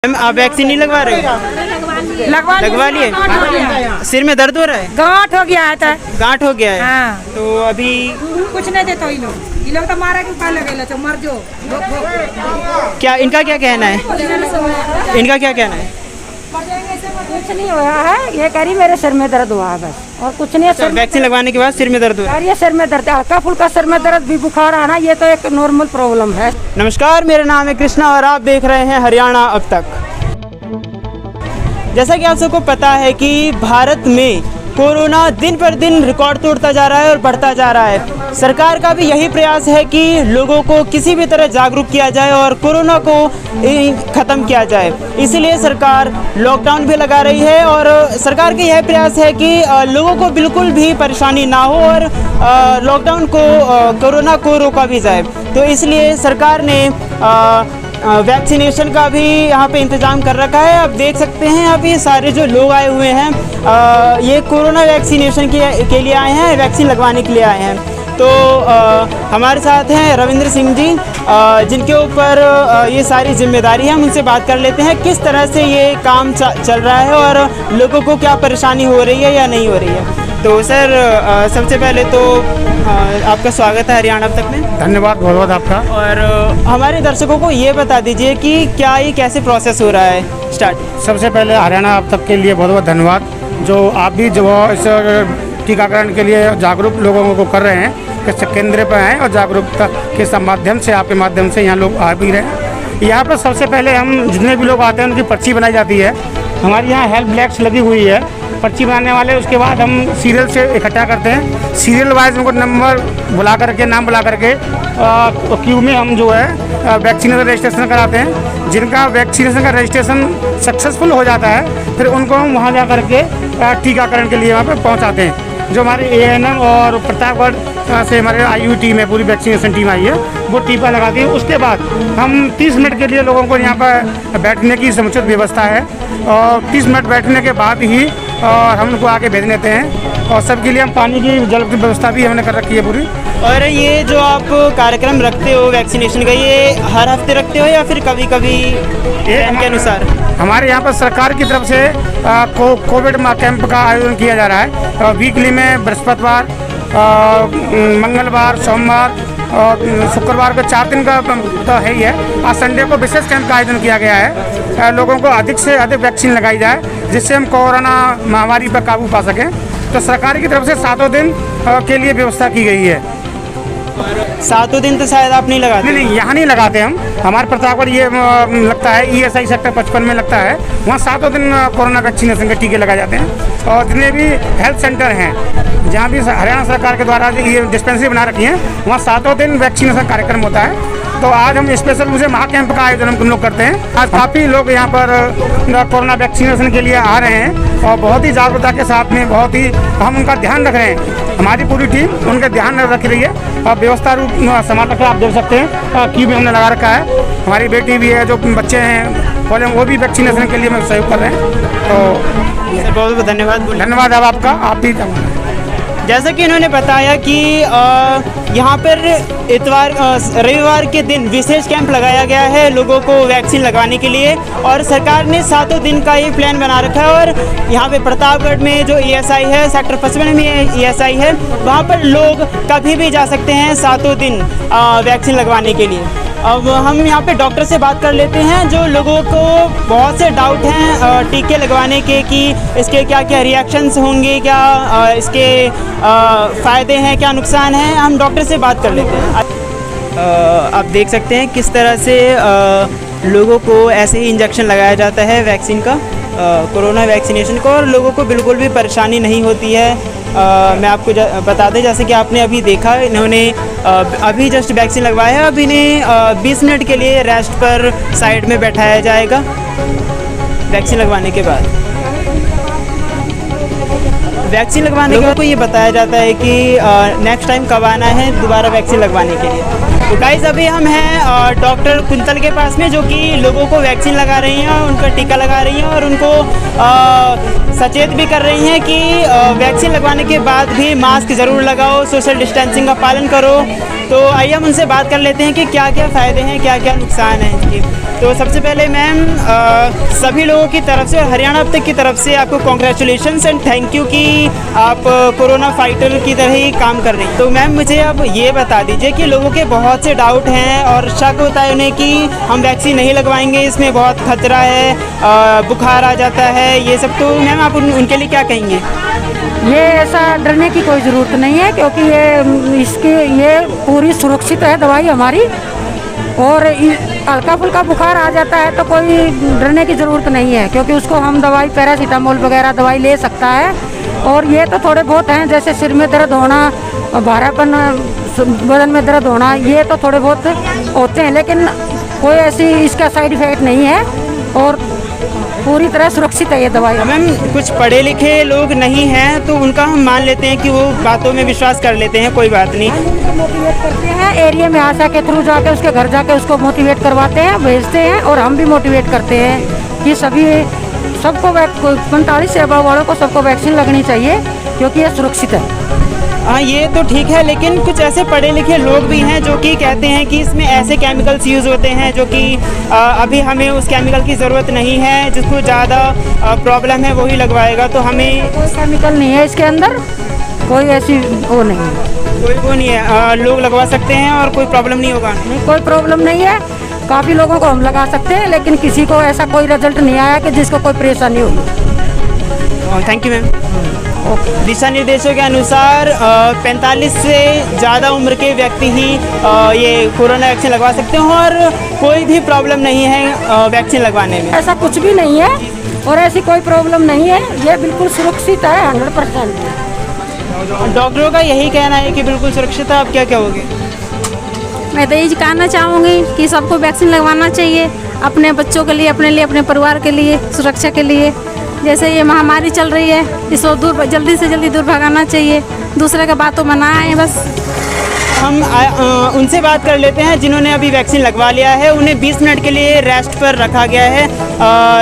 Ma'am आप vaccine नहीं लगवा रहे हो? लगवा लिए। सिर में दर्द हो रहा है? गांठ हो गया है तो गांठ हो गया है। हाँ। तो अभी कुछ नहीं देता ये लोग तो मारा के उपाय लगे तो मर जो क्या इनका क्या कहना है? इनका क्या कहना है? कुछ नहीं हुआ है, ये करी मेरे सिर में दर्द हुआ है बस और कुछ नहीं। तो वैक्सीन लगवाने के बाद सिर में दर्द हो रहा है? ये सिर में दर्द, हल्का फुल्का सिर में दर्द भी, बुखार आना, ये तो एक नॉर्मल प्रॉब्लम है। नमस्कार, मेरा नाम है कृष्णा और आप देख रहे हैं हरियाणा अब तक। जैसा कि आप सबको पता है कि भारत में कोरोना दिन पर दिन रिकॉर्ड तोड़ता जा रहा है और बढ़ता जा रहा है। सरकार का भी यही प्रयास है कि लोगों को किसी भी तरह जागरूक किया जाए और कोरोना को ख़त्म किया जाए। इसीलिए सरकार लॉकडाउन भी लगा रही है और सरकार का यह प्रयास है कि लोगों को बिल्कुल भी परेशानी ना हो और लॉकडाउन को कोरोना को रोका भी जाए। तो इसलिए सरकार ने वैक्सीनेशन का भी यहाँ पे इंतज़ाम कर रखा है। आप देख सकते हैं अब ये सारे जो लोग आए हुए हैं ये कोरोना वैक्सीनेशन के लिए आए हैं, वैक्सीन लगवाने के लिए आए हैं। तो हमारे साथ हैं रविंद्र सिंह जी जिनके ऊपर ये सारी जिम्मेदारी है। हम उनसे बात कर लेते हैं किस तरह से ये काम चल रहा है और लोगों को क्या परेशानी हो रही है या नहीं हो रही है। तो सर सबसे पहले तो आपका स्वागत है हरियाणा अब तक में। धन्यवाद बहुत बहुत आपका। और हमारे दर्शकों को ये बता दीजिए कि क्या ये कैसे प्रोसेस हो रहा है स्टार्ट। सबसे पहले हरियाणा अब तक के लिए बहुत बहुत धन्यवाद, जो आप भी जो इस टीकाकरण के लिए जागरूक लोगों को कर रहे हैं कि केंद्र पर आएँ और जागरूकता के माध्यम से, आपके माध्यम से यहाँ लोग आ भी रहे हैं। यहाँ पर सबसे पहले हम जितने भी लोग आते हैं उनकी पर्ची बनाई जाती है। हमारी यहाँ हेल्प डेस्क लगी हुई है, पर्ची बनाने वाले। उसके बाद हम सीरियल से इकट्ठा करते हैं, सीरियल वाइज उनको नंबर बुला करके, नाम बुला करके क्यू में हम जो है वैक्सीनेशन रजिस्ट्रेशन कराते हैं। जिनका वैक्सीनेशन का रजिस्ट्रेशन सक्सेसफुल हो जाता है फिर उनको हम वहाँ जा करके टीकाकरण के लिए वहाँ पर पहुँचाते हैं। जो हमारे ANM और प्रतापगढ़ से हमारे IU टीम है, पूरी वैक्सीनेशन टीम आई है, वो टीका लगाती है। उसके बाद हम 30 मिनट के लिए लोगों को यहाँ पर बैठने की समुचित व्यवस्था है और 30 मिनट बैठने के बाद ही और हम उनको आगे भेज देते हैं। और सबके लिए हम पानी की, जल की व्यवस्था भी हमने कर रखी है पूरी। और ये जो आप कार्यक्रम रखते हो वैक्सीनेशन का, ये हर हफ्ते रखते हो या फिर कभी कभी टाइम के अनुसार? हमारे यहाँ पर सरकार की तरफ से कोविड कैंप का आयोजन किया जा रहा है। वीकली में बृहस्पतिवार, मंगलवार, सोमवार और शुक्रवार को 4 दिन का तो है ही है। आज संडे को विशेष कैंप का आयोजन किया गया है। लोगों को अधिक से अधिक वैक्सीन लगाई जाए जिससे हम कोरोना महामारी पर काबू पा सकें। तो सरकार की तरफ से 7 दिन के लिए व्यवस्था की गई है। 7 दिन तो शायद आप नहीं लगाते? नहीं, यहाँ नहीं लगाते हम। हमारे प्रतापगढ़ ये लगता है ESI सेक्टर 55 में लगता है, वहाँ 7 दिन कोरोना वैक्सीनेशन के टीके लगाए जाते हैं। और जितने भी हेल्थ सेंटर हैं जहाँ भी हरियाणा सरकार के द्वारा ये डिस्पेंसरी बना रखी है, वहाँ 7 दिन वैक्सीनेशन कार्यक्रम होता है। तो आज हम स्पेशल मुझे महाकैंप का आयोजन हम लोग करते हैं। आज काफ़ी लोग यहाँ पर कोरोना वैक्सीनेशन के लिए आ रहे हैं और बहुत ही जागरूकता के साथ में, बहुत ही हम उनका ध्यान रख रहे हैं। हमारी पूरी टीम उनका ध्यान रख रही है और व्यवस्था रूप सामान रख आप देख सकते हैं। क्यू भी हमने लगा रखा है। हमारी बेटी भी है, जो बच्चे हैं कॉलेज, वो भी वैक्सीनेशन के लिए हम सहयोग कर रहे हैं। तो बहुत बहुत धन्यवाद। धन्यवाद अब आपका। आप भी जैसा कि इन्होंने बताया कि यहाँ पर रविवार के दिन विशेष कैंप लगाया गया है लोगों को वैक्सीन लगवाने के लिए और सरकार ने 7 दिन का ये प्लान बना रखा है। और यहाँ पे प्रतापगढ़ में जो ESI है, सेक्टर 55 में ESI है, वहाँ पर लोग कभी भी जा सकते हैं 7 दिन वैक्सीन लगवाने के लिए। अब हम यहाँ पे डॉक्टर से बात कर लेते हैं, जो लोगों को बहुत से डाउट हैं टीके लगवाने के कि इसके क्या क्या रिएक्शंस होंगे, क्या इसके फ़ायदे हैं, क्या नुकसान हैं। हम डॉक्टर से बात कर लेते हैं। आप देख सकते हैं किस तरह से लोगों को ऐसे ही इंजेक्शन लगाया जाता है वैक्सीन का, कोरोना वैक्सीनेशन को, और लोगों को बिल्कुल भी परेशानी नहीं होती है। मैं आपको बता दें, जैसे कि आपने अभी देखा, इन्होंने अभी जस्ट वैक्सीन लगवाया है। अब इन्हें 20 मिनट के लिए रेस्ट पर साइड में बैठाया जाएगा वैक्सीन लगवाने के बाद। वैक्सीन लगवाने के बाद को ये बताया जाता है कि नेक्स्ट टाइम कब आना है दोबारा वैक्सीन लगवाने के लिए। तो गाइस अभी हम हैं डॉक्टर कुंतल के पास में, जो कि लोगों को वैक्सीन लगा रही हैं, उनका टीका लगा रही हैं और उनको सचेत भी कर रही हैं कि वैक्सीन लगवाने के बाद भी मास्क ज़रूर लगाओ, सोशल डिस्टेंसिंग का पालन करो। तो आइए हम उनसे बात कर लेते हैं कि क्या क्या फ़ायदे हैं, क्या क्या नुकसान हैं इसके। तो सबसे पहले मैम, सभी लोगों की तरफ से और हरियाणा अब तक की तरफ से आपको कॉन्ग्रेचुलेशंस एंड थैंक यू कि आप कोरोना फाइटर की तरह ही काम कर रही हैं। तो मैम मुझे अब ये बता दीजिए कि लोगों के बहुत से डाउट हैं और शक होता है उन्हें कि हम वैक्सीन नहीं लगवाएंगे, इसमें बहुत खतरा है, बुखार आ जाता है, ये सब। तो मैम आप उनके लिए क्या कहेंगे? ये ऐसा डरने की कोई ज़रूरत नहीं है, क्योंकि ये पूरी सुरक्षित है दवाई हमारी। और हल्का फुल्का बुखार आ जाता है तो कोई डरने की ज़रूरत नहीं है, क्योंकि उसको हम दवाई पैरासीटामोल वगैरह दवाई ले सकता है। और ये तो थोड़े बहुत हैं, जैसे सिर में दर्द होना, भारापन, बदन में दर्द होना, ये तो थोड़े बहुत होते हैं, लेकिन कोई ऐसी इसका साइड इफ़ेक्ट नहीं है और पूरी तरह सुरक्षित है ये दवाई। मैम कुछ पढ़े लिखे लोग नहीं हैं तो उनका हम मान लेते हैं कि वो बातों में विश्वास कर लेते हैं, कोई बात नहीं। मोटिवेट करते हैं, एरिया में आशा के थ्रू जाके उसके घर जाके उसको मोटिवेट करवाते हैं, भेजते हैं, और हम भी मोटिवेट करते हैं कि सबको 45 से अबव वालों को सबको वैक्सीन लगनी चाहिए, क्योंकि ये सुरक्षित है। हाँ ये तो ठीक है, लेकिन कुछ ऐसे पढ़े लिखे लोग भी हैं जो कि कहते हैं कि इसमें ऐसे केमिकल्स यूज़ होते हैं जो कि अभी हमें उस केमिकल की ज़रूरत नहीं है, जिसको ज़्यादा प्रॉब्लम है वही लगवाएगा। तो हमें कोई केमिकल नहीं है इसके अंदर, कोई ऐसी वो नहीं है, कोई वो नहीं है, लोग लगवा सकते हैं और कोई प्रॉब्लम नहीं होगा। नहीं, कोई प्रॉब्लम नहीं है। काफ़ी लोगों को हम लगा सकते हैं, लेकिन किसी को ऐसा कोई रिजल्ट नहीं आया कि जिसको कोई परेशानी होगी। Thank you ma'am. दिशा निर्देशों के अनुसार 45 से ज़्यादा उम्र के व्यक्ति ही ये कोरोना वैक्सीन लगवा सकते हैं और कोई भी प्रॉब्लम नहीं है वैक्सीन लगवाने में। ऐसा कुछ भी नहीं है और ऐसी कोई प्रॉब्लम नहीं है, ये बिल्कुल सुरक्षित है 100%। डॉक्टरों का यही कहना है कि बिल्कुल सुरक्षित है। आप क्या कहोगे? मैं तो यही कहना चाहूँगी कि सबको वैक्सीन लगवाना चाहिए, अपने बच्चों के लिए, अपने लिए, अपने परिवार के लिए, सुरक्षा के लिए। जैसे ये महामारी चल रही है, इसको जल्दी से जल्दी दूर भगाना चाहिए, दूसरे का बातों में ना आए। बस हम उनसे बात कर लेते हैं जिन्होंने अभी वैक्सीन लगवा लिया है। उन्हें 20 मिनट के लिए रेस्ट पर रखा गया है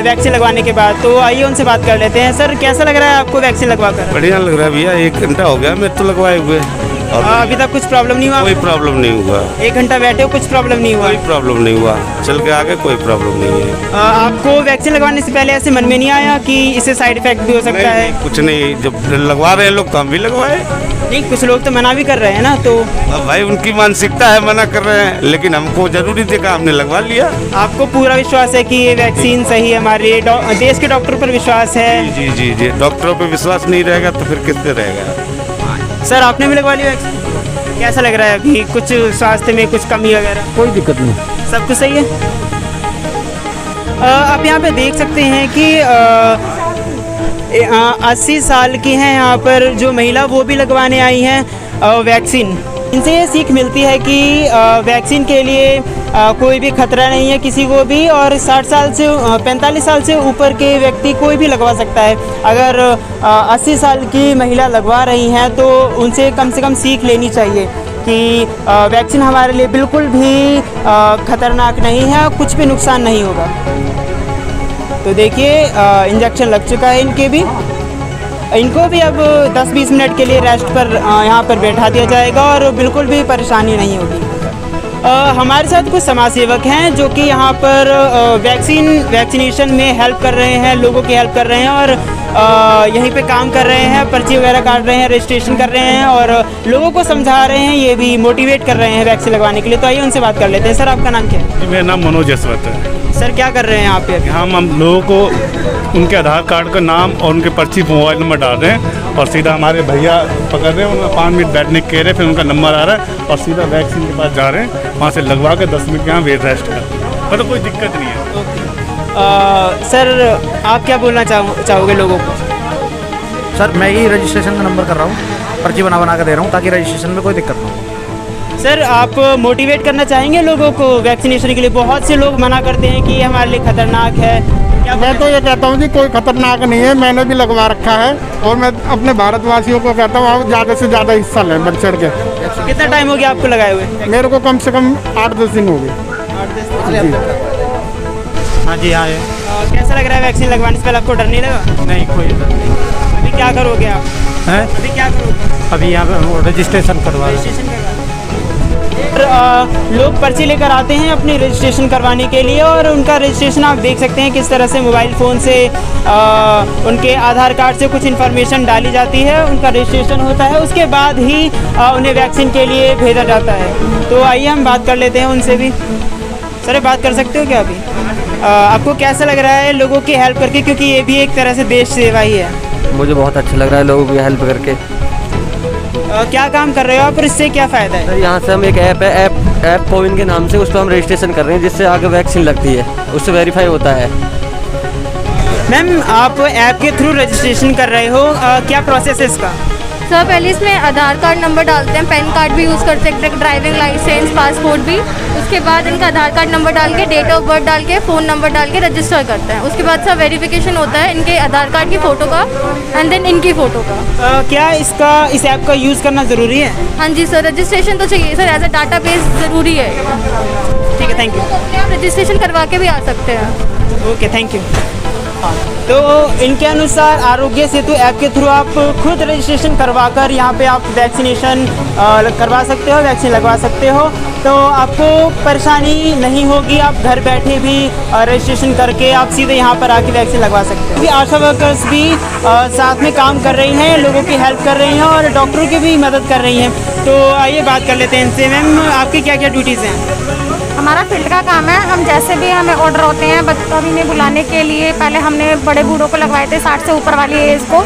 वैक्सीन लगवाने के बाद। तो आइए उनसे बात कर लेते हैं। सर कैसा लग रहा है आपको वैक्सीन लगवा कर? बढ़िया लग रहा है भैया, 1 घंटा हो गया मैं तो लगवाए हुए और अभी तक कुछ प्रॉब्लम नहीं हुआ? कोई प्रॉब्लम नहीं हुआ। 1 घंटा बैठे हो, कुछ प्रॉब्लम नहीं हुआ? कोई प्रॉब्लम नहीं हुआ, चल के आगे कोई प्रॉब्लम नहीं है। आपको वैक्सीन लगवाने से पहले ऐसे मन में नहीं आया कि इससे साइड इफेक्ट भी हो सकता है? कुछ नहीं, जब लगवा रहे हैं लोग तो हम भी लगवाए। नहीं, कुछ लोग तो मना भी कर रहे हैं ना, तो अब भाई उनकी मानसिकता है, मना कर रहे हैं, लेकिन हमको जरूरी देखा, हमने लगवा लिया। आपको पूरा विश्वास है कि ये वैक्सीन सही है? हमारे देश के डॉक्टरों पर विश्वास है? जी जी जी, डॉक्टरों पे विश्वास नहीं रहेगा तो फिर किससे रहेगा। सर आपने भी लगवा लिया वैक्सीन? कैसा लग रहा है अभी? कुछ स्वास्थ्य में कुछ कमी वगैरह? कोई दिक्कत नहीं, सब कुछ सही है। आप यहाँ पे देख सकते हैं कि 80 साल की हैं यहाँ पर जो महिला, वो भी लगवाने आई हैं वैक्सीन। इनसे ये सीख मिलती है कि वैक्सीन के लिए कोई भी खतरा नहीं है किसी को भी, और 60 साल से 45 साल से ऊपर के व्यक्ति कोई भी लगवा सकता है। अगर 80 साल की महिला लगवा रही हैं तो उनसे कम से कम सीख लेनी चाहिए कि वैक्सीन हमारे लिए बिल्कुल भी खतरनाक नहीं है, कुछ भी नुकसान नहीं होगा। तो देखिए इंजेक्शन लग चुका है इनको भी अब 10-20 मिनट के लिए रेस्ट पर यहाँ पर बैठा दिया जाएगा और बिल्कुल भी परेशानी नहीं होगी। हमारे साथ कुछ समाज सेवक हैं जो कि यहाँ पर वैक्सीनेशन में हेल्प कर रहे हैं, लोगों की हेल्प कर रहे हैं और यहीं पे काम कर रहे हैं, पर्ची वगैरह काट रहे हैं, रजिस्ट्रेशन कर रहे हैं और लोगों को समझा रहे हैं, ये भी मोटिवेट कर रहे हैं वैक्सीन लगवाने के लिए। तो आइए उनसे बात कर लेते हैं। सर आपका नाम क्या है? जी, मेरा नाम मनोज जसवंत है। सर क्या कर रहे हैं यहाँ पे? हम लोगों को उनके आधार कार्ड का नाम और उनके पर्ची मोबाइल नंबर डाल रहे हैं और सीधा हमारे भैया पकड़ रहे हैं, उनका 5 मिनट बैठने कह रहे हैं, फिर उनका नंबर आ रहा है और सीधा वैक्सीन के पास जा रहे हैं, वहाँ से लगवा के 10 मिनट यहाँ वेट रेस्ट कर, मतलब कोई दिक्कत नहीं है। सर आप क्या बोलना चाहोगे लोगों को? सर मैं ही रजिस्ट्रेशन का नंबर कर रहा हूँ, पर्ची बना के दे रहा हूँ ताकि रजिस्ट्रेशन में कोई दिक्कत ना हो। सर आप मोटिवेट करना चाहेंगे लोगों को वैक्सीनेशन के लिए? बहुत से लोग मना करते हैं कि ये हमारे लिए खतरनाक है। क्या मैं तो ये कहता हूँ कि कोई खतरनाक नहीं है, मैंने भी लगवा रखा है और मैं अपने भारतवासियों को कहता हूँ आप ज़्यादा से ज़्यादा हिस्सा लें बढ़ चढ़ के। कितना टाइम हो गया आपको लगाए हुए? मेरे को कम से कम 8-10 दिन हो गए। 8-10 दिन? हाँ जी, हाँ कैसा लग रहा है वैक्सीन लगवाने से पहले? आपको डर नहीं लगा? नहीं, कोई डर नहीं। अभी क्या करोगे आप? है अभी क्या करोगे? अभी यहाँ पे रजिस्ट्रेशन करवा रहे हैं। रजिस्ट्रेशन करवा लोग पर्ची लेकर आते हैं अपनी रजिस्ट्रेशन करवाने के लिए, और उनका रजिस्ट्रेशन आप देख सकते हैं किस तरह से मोबाइल फ़ोन से उनके आधार कार्ड से कुछ इन्फॉर्मेशन डाली जाती है, उनका रजिस्ट्रेशन होता है, उसके बाद ही उन्हें वैक्सीन के लिए भेजा जाता है। तो आइए हम बात कर लेते हैं उनसे भी। सर, बात कर सकते हो क्या अभी? आपको कैसा लग रहा है लोगों की हेल्प करके, क्योंकि ये भी एक तरह से देश सेवा ही है? मुझे बहुत अच्छा लग रहा है लोगों की हेल्प करके। क्या काम कर रहे हो आप और इससे क्या फ़ायदा है? सर, यहाँ से हम एक ऐप है, ऐप कोविन के नाम से, उस पर हम रजिस्ट्रेशन कर रहे हैं, जिससे आगे वैक्सीन लगती है, उससे वेरीफाई होता है। मैम, आप ऐप के थ्रू रजिस्ट्रेशन कर रहे हो, क्या प्रोसेस है इसका? सर, पहले इसमें आधार कार्ड नंबर डालते हैं, पैन कार्ड भी यूज़ कर सकते हैं, ड्राइविंग लाइसेंस, पासपोर्ट भी। उसके बाद इनका आधार कार्ड नंबर डाल के, डेट ऑफ बर्थ डाल के, फ़ोन नंबर डाल के रजिस्टर करते हैं। उसके बाद सर वेरिफिकेशन होता है इनके आधार कार्ड की फ़ोटो का एंड देन इनकी फ़ोटो का। क्या इस ऐप का यूज़ करना ज़रूरी है? हाँ जी सर, रजिस्ट्रेशन तो चाहिए sir, as a database ज़रूरी है। ठीक है, थैंक यू। आप रजिस्ट्रेशन करवा के भी आ सकते हैं। Okay, thank you. तो इनके अनुसार आरोग्य सेतु ऐप के थ्रू आप खुद रजिस्ट्रेशन करवा कर यहाँ पे आप वैक्सीनेशन करवा सकते हो, वैक्सीन लगवा सकते हो, तो आपको परेशानी नहीं होगी। आप घर बैठे भी रजिस्ट्रेशन करके आप सीधे यहाँ पर आके वैक्सीन लगवा सकते हो। अभी आशा वर्कर्स भी साथ में काम कर रही हैं, लोगों की हेल्प कर रही हैं और डॉक्टरों की भी मदद कर रही हैं। तो आइए बात कर लेते हैं इनसे। मैम, आपकी क्या क्या ड्यूटीज़ हैं? हमारा फील्ड का काम है। हम जैसे भी हमें ऑर्डर होते हैं बच्चों भी ने बुलाने के लिए, पहले हमने बड़े बूढ़ों को लगवाए थे 60 से ऊपर वाली एज को,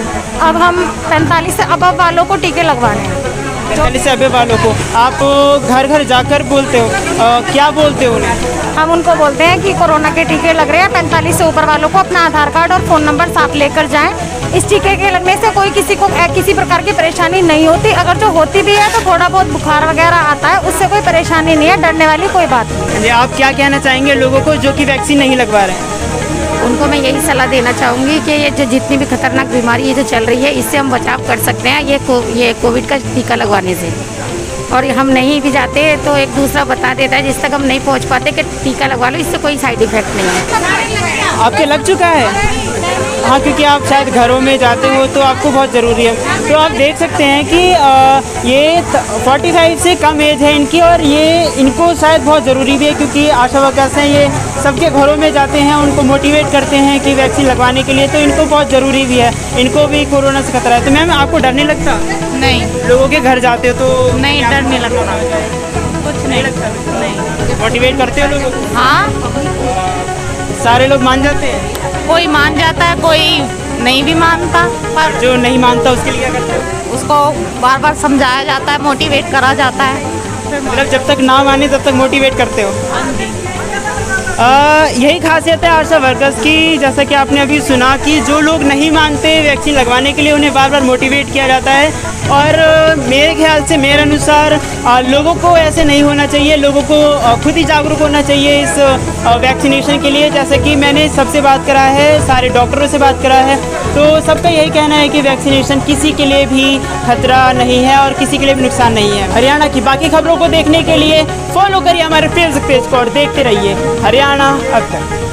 अब हम 45 से अबव वालों को टीके लगवाने हैं। 45 से अबव वालों को आप घर घर जाकर बोलते हो, क्या बोलते हो उन्हें? हम उनको बोलते हैं कि कोरोना के टीके लग रहे हैं, 45 से ऊपर वालों को अपना आधार कार्ड और फ़ोन नंबर साथ लेकर जाएं। इस टीके के लगने से कोई किसी को किसी प्रकार की परेशानी नहीं होती। अगर जो होती भी है तो थोड़ा बहुत बुखार वगैरह आता है, उससे कोई परेशानी नहीं है, डरने वाली कोई बात नहीं। जी, आप क्या कहना चाहेंगे लोगों को जो कि वैक्सीन नहीं लगवा रहे हैं? उनको मैं यही सलाह देना चाहूँगी कि ये जो जितनी भी खतरनाक बीमारी ये जो चल रही है, इससे हम बचाव कर सकते हैं ये कोविड का टीका लगवाने से। और हम नहीं भी जाते तो एक दूसरा बता देता है, जिस तक हम नहीं पहुँच पाते कि टीका लगवा लो, इससे कोई साइड इफेक्ट नहीं है। आपके लग चुका है? हाँ, क्योंकि आप शायद घरों में जाते हो तो आपको बहुत ज़रूरी है। तो आप देख सकते हैं कि ये 45 से कम एज है इनकी, और ये इनको शायद बहुत ज़रूरी भी है, क्योंकि आशा वर्कर्स हैं, ये सबके घरों में जाते हैं, उनको मोटिवेट करते हैं कि वैक्सीन लगवाने के लिए, तो इनको बहुत ज़रूरी भी है। इनको भी कोरोना से खतरा है। तो मैम, आपको डर नहीं लगता? नहीं, लोगों के घर जाते हो तो नहीं, डर नहीं लगता, कुछ नहीं लगता? नहीं। मोटिवेट करते हो लोगों को? हाँ, सारे लोग मान जाते हैं? कोई मान जाता है, कोई नहीं भी मानता, पर जो नहीं मानता उसके लिए क्या करते हो? उसको बार बार समझाया जाता है, मोटिवेट करा जाता है। मतलब जब तक ना माने तब तक मोटिवेट करते हो? यही खासियत है आशा वर्कर्स की, जैसा कि आपने अभी सुना कि जो लोग नहीं मानते वैक्सीन लगवाने के लिए, उन्हें बार बार मोटिवेट किया जाता है। और मेरे ख्याल से, मेरे अनुसार लोगों को ऐसे नहीं होना चाहिए, लोगों को खुद ही जागरूक होना चाहिए इस वैक्सीनेशन के लिए। जैसे कि मैंने सबसे बात करा है, सारे डॉक्टरों से बात करा है, तो सबका यही कहना है कि वैक्सीनेशन किसी के लिए भी खतरा नहीं है और किसी के लिए भी नुकसान नहीं है। हरियाणा की बाकी खबरों को देखने के लिए फॉलो करिए हमारे फेसबुक पेज को और देखते रहिए हरियाणा अब तक।